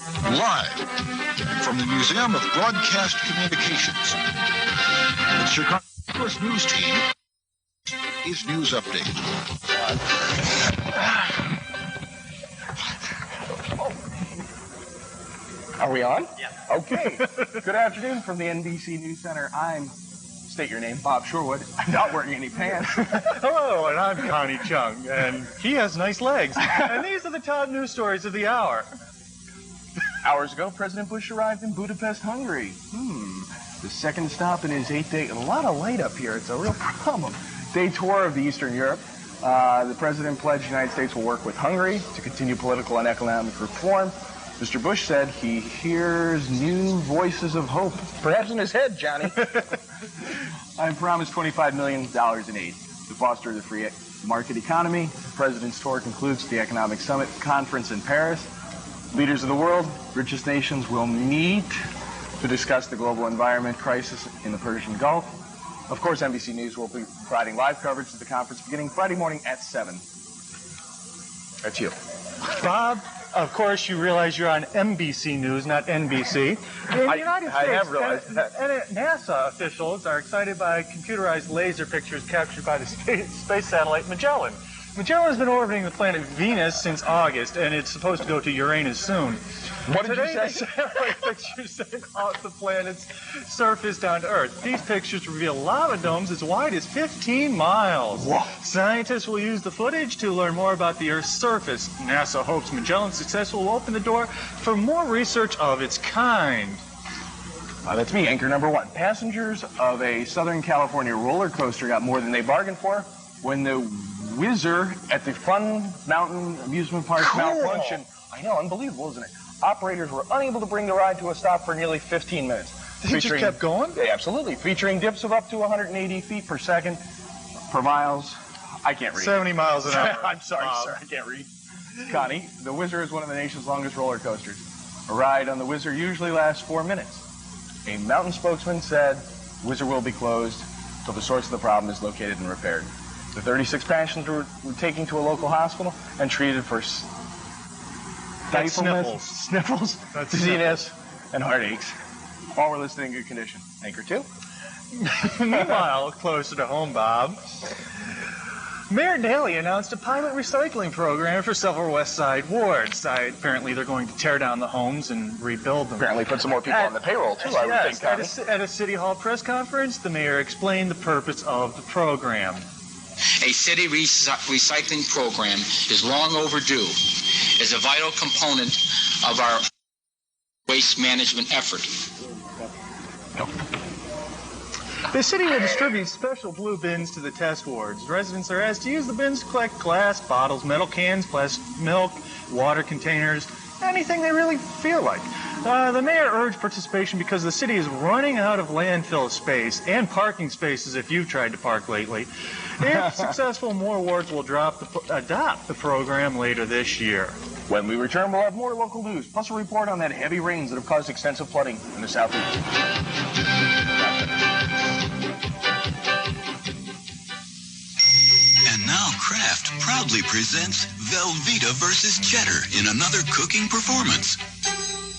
Live from the Museum of Broadcast Communications, the Chicago's news team is News Update. Are we on? Yeah. Okay. Good afternoon from the NBC News Center. State your name, Bob Shorewood. I'm not wearing any pants. Hello, and I'm Connie Chung, and he has nice legs. And these are the top news stories of the hour. Hours ago, President Bush arrived in Budapest, Hungary. The second stop in his 8-day, a lot of light up here. It's a real problem. Day tour of the Eastern Europe. The president pledged the United States will work with Hungary to continue political and economic reform. Mr. Bush said he hears new voices of hope. Perhaps in his head, Johnny. I promised $25 million in aid to foster the free market economy. The president's tour concludes the Economic Summit Conference in Paris. Leaders of the world, richest nations, will meet to discuss the global environment crisis in the Persian Gulf. Of course, NBC News will be providing live coverage of the conference beginning Friday morning at 7. That's you. Bob, of course, you realize you're on MBC News, not NBC. In the United States, I have realized that. And NASA officials are excited by computerized laser pictures captured by the space satellite Magellan. Magellan has been orbiting the planet Venus since August, and it's supposed to go to Uranus soon. What did Today, you the say? satellite pictures send off the planet's surface down to Earth. These pictures reveal lava domes as wide as 15 miles. Whoa. Scientists will use the footage to learn more about the Earth's surface. NASA hopes Magellan's success will open the door for more research of its kind. That's me, anchor number 1. Passengers of a Southern California roller coaster got more than they bargained for when the whizzer at the Fun Mountain Amusement Park malfunctioned. I know, unbelievable, isn't it? Operators were unable to bring the ride to a stop for nearly 15 minutes. It just kept going? Yeah, absolutely. Featuring dips of up to 180 feet per second per miles. I can't read. 70 miles an hour. I'm sorry, sir. I can't read. Connie, the Whizzer is one of the nation's longest roller coasters. A ride on the Whizzer usually lasts 4 minutes. A mountain spokesman said Whizzer will be closed until the source of the problem is located and repaired. The 36 passengers were taken to a local hospital and treated for sniffles, dizziness, and heartaches. All were listed in good condition. Anchor 2. Meanwhile, closer to home, Bob, Mayor Daley announced a pilot recycling program for several West Side wards. Apparently, they're going to tear down the homes and rebuild them. Apparently, put some more people on the payroll, too, I would think, Connie. At a City Hall press conference, the mayor explained the purpose of the program. A city recycling program is long overdue as a vital component of our waste management effort. The city will distribute special blue bins to the test wards. Residents are asked to use the bins to collect glass, bottles, metal cans, plastic milk, water containers, anything they really feel like. The mayor urged participation because the city is running out of landfill space and parking spaces if you've tried to park lately. If successful, more wards will adopt the program later this year. When we return, we'll have more local news, plus a report on that heavy rains that have caused extensive flooding in the southeast. And now Kraft proudly presents Velveeta versus Cheddar in another cooking performance.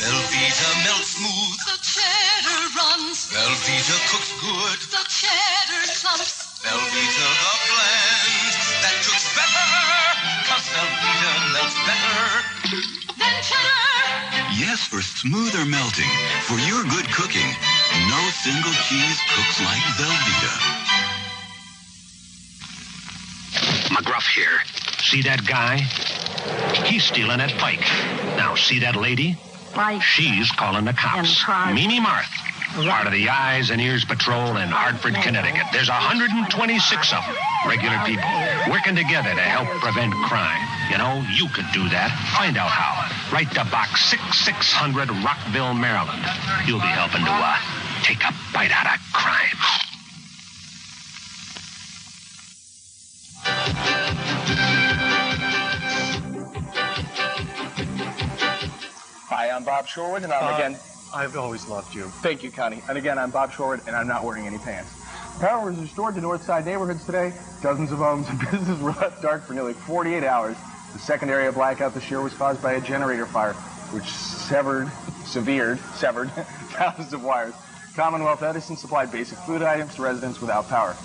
Velveeta melts smooth. The cheddar runs. Velveeta cooks good. The cheddar clumps. Velveeta the blend that cooks better. 'Cause Velveeta melts better Then cheddar. Yes, for smoother melting. For your good cooking, no single cheese cooks like Velveeta. McGruff here. See that guy? He's stealing at Pike. Now, see that lady? Right. She's calling the cops. Mimi Marth, part of the Eyes and Ears Patrol in Hartford, Connecticut. There's 126 of them, regular people, working together to help prevent crime. You know, you could do that. Find out how. Write to Box 6600, Rockville, Maryland. You'll be helping to take a bite out of crime. Hi, I'm Bob Shorewood, and I'm again... I've always loved you. Thank you, Connie. And again, I'm Bob Shorewood, and I'm not wearing any pants. Power was restored to north side neighborhoods today. Dozens of homes and businesses were left dark for nearly 48 hours. The second area blackout this year was caused by a generator fire. which severed thousands of wires. Commonwealth Edison supplied basic food items to residents without power.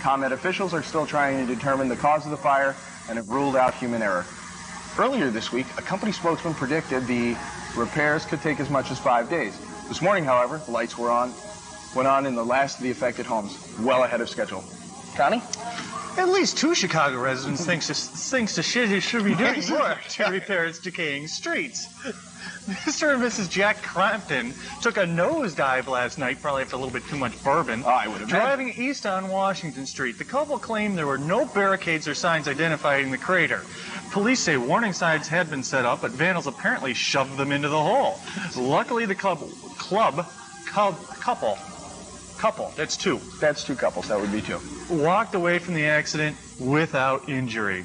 ComEd officials are still trying to determine the cause of the fire and have ruled out human error. Earlier this week, a company spokesman predicted the repairs could take as much as 5 days. This morning, however, the lights went on in the last of the affected homes, well ahead of schedule. Connie? At least 2 Chicago residents thinks the city should be doing more to repair its decaying streets. Mr. and Mrs. Jack Crampton took a nosedive last night, probably after a little bit too much bourbon, I would imagine. driving east on Washington Street. The couple claimed there were no barricades or signs identifying the crater. Police say warning signs had been set up, but vandals apparently shoved them into the hole. Luckily, the couple, that's 2. That's 2 couples, that would be 2. Walked away from the accident without injury.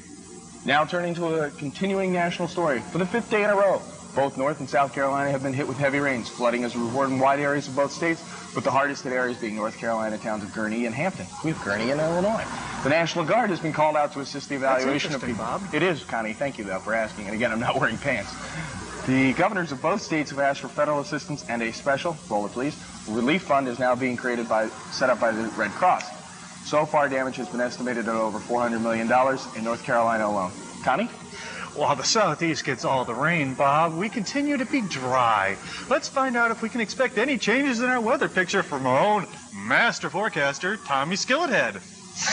Now turning to a continuing national story. For the 5th day in a row, both North and South Carolina have been hit with heavy rains. Flooding is reported in wide areas of both states, with the hardest hit areas being North Carolina towns of Gurnee and Hampton. We have Gurnee in Illinois. The National Guard has been called out to assist the evaluation of people. Bob. It is, Connie. Thank you, though, for asking. And again, I'm not wearing pants. The governors of both states have asked for federal assistance, and a special, roll it please, relief fund is now being set up by the Red Cross. So far, damage has been estimated at over $400 million in North Carolina alone. Connie? While the Southeast gets all the rain, Bob, we continue to be dry. Let's find out if we can expect any changes in our weather picture from our own master forecaster, Tommy Skillethead.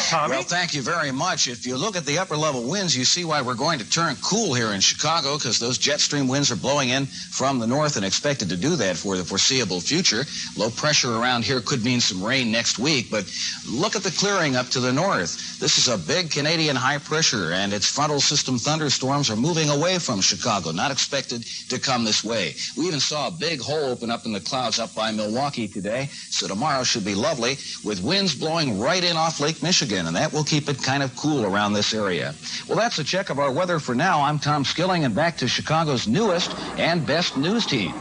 Tommy? Well, thank you very much. If you look at the upper level winds, you see why we're going to turn cool here in Chicago, because those jet stream winds are blowing in from the north and expected to do that for the foreseeable future. Low pressure around here could mean some rain next week, but look at the clearing up to the north. This is a big Canadian high pressure, and its frontal system thunderstorms are moving away from Chicago, not expected to come this way. We even saw a big hole open up in the clouds up by Milwaukee today, so tomorrow should be lovely, with winds blowing right in off Lake Michigan, and that will keep it kind of cool around this area. Well, that's a check of our weather for now. I'm Tom Skilling, and back to Chicago's newest and best news team.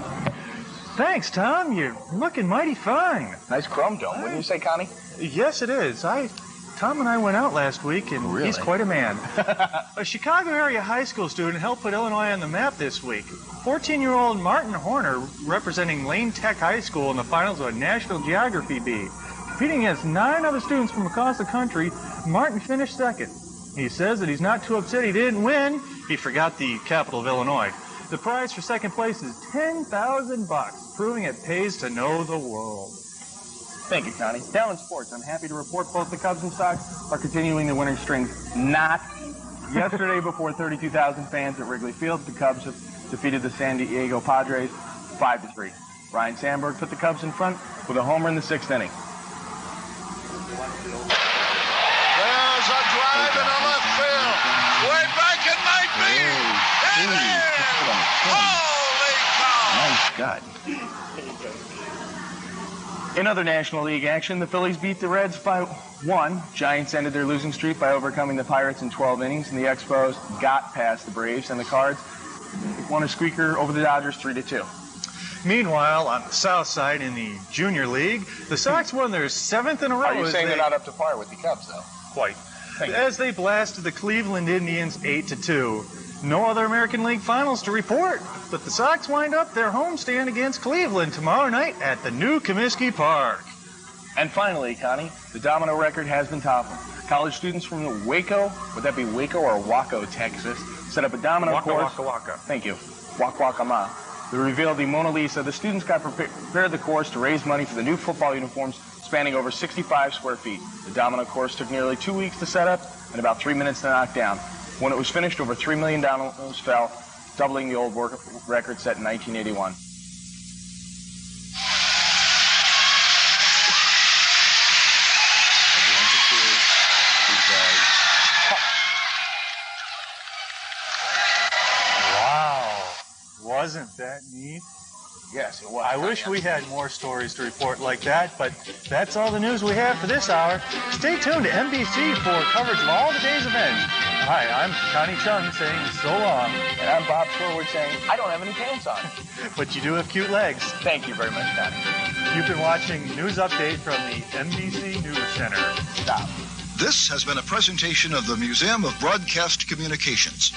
Thanks, Tom. You're looking mighty fine. Nice chrome dome, wouldn't you say, Connie? Yes, it is. Tom and I went out last week, and he's quite a man. A Chicago area high school student helped put Illinois on the map this week. 14-year-old Martin Horner, representing Lane Tech High School in the finals of a National Geography Bee. Competing against 9 other students from across the country, Martin finished second. He says that he's not too upset he didn't win. He forgot the capital of Illinois. The prize for second place is $10,000, proving it pays to know the world. Thank you, Connie. Down in sports, I'm happy to report both the Cubs and Sox are continuing the winning streak. Not yesterday, before 32,000 fans at Wrigley Field, the Cubs have defeated the San Diego Padres 5-3. Ryan Sandberg put the Cubs in front with a homer in the 6th inning. There's a drive in the left field. Way back it might be. It is. Holy cow. Nice God. In other National League action, the Phillies beat the Reds by 1. Giants ended their losing streak by overcoming the Pirates in 12 innings, and the Expos got past the Braves, and the Cards won a squeaker over the Dodgers 3-2. Meanwhile, on the south side in the Junior League, the Sox won their 7th in a row. Are you saying they're not up to par with the Cubs, though? Quite. As they blasted the Cleveland Indians 8-2. No other American League finals to report, but the Sox wind up their homestand against Cleveland tomorrow night at the new Comiskey Park. And finally, Connie, the domino record has been toppled. College students from the Waco, would that be Waco or Waco, Texas, set up a domino course. Waka. Thank you. Waka Ma. They revealed the Mona Lisa. The students got prepared the course to raise money for the new football uniforms spanning over 65 square feet. The domino course took nearly 2 weeks to set up and about 3 minutes to knock down. When it was finished, over $3 million fell, doubling the old record set in 1981. Wow. Wasn't that neat? Yes, it was. I wish we had more stories to report like that, but that's all the news we have for this hour. Stay tuned to MBC for coverage of all the day's events. Hi, I'm Connie Chung saying so long. And I'm Bob Sherwood saying, I don't have any pants on. But you do have cute legs. Thank you very much, Connie. You've been watching News Update from the MBC News Center. Stop. This has been a presentation of the Museum of Broadcast Communications.